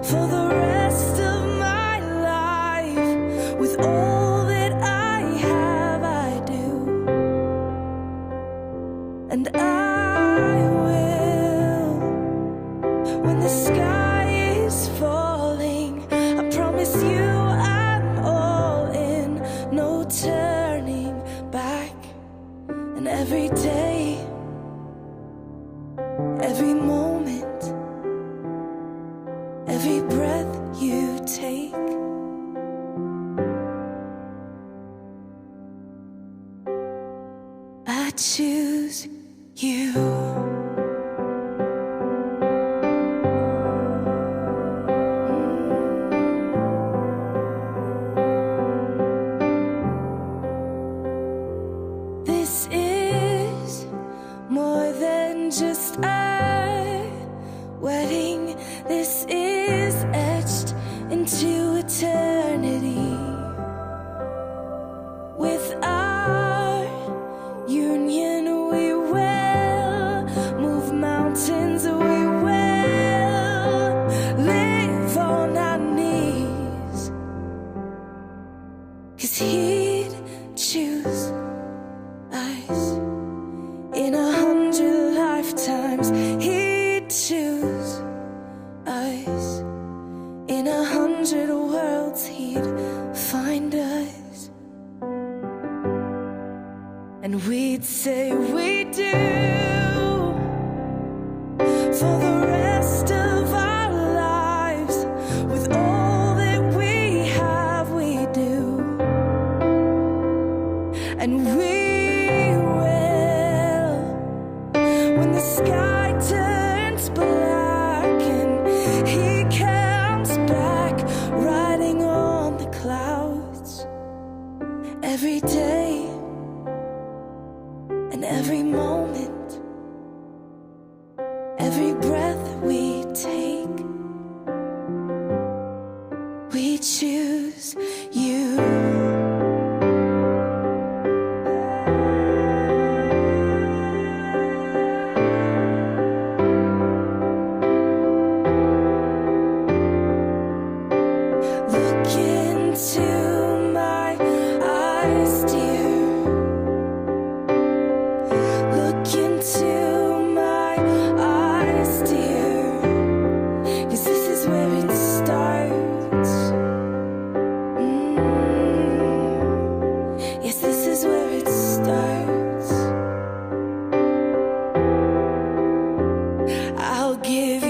for the rest of my life. With all that I have, I do, and I will. When the sky is falling, I promise you I'm all in, no turning back. And every day, every moment, every breath you take, I choose you. This is more than just a wedding. This is etched into eternity. With our union, we will move mountains. We will live on our knees. 'Cause he'd choose us in 100 lifetimes. He'd choose us in 100 worlds. He'd find us, and we'd say we do for the rest of our lives. With all that we have, we do, and we will. When the sky turns black and he comes back, riding on the clouds, every day and every moment, every breath we take, we choose you. Look into my eyes, dear. Look into my eyes, dear. 'Cause this is where it starts. Yes, this is where it starts. I'll give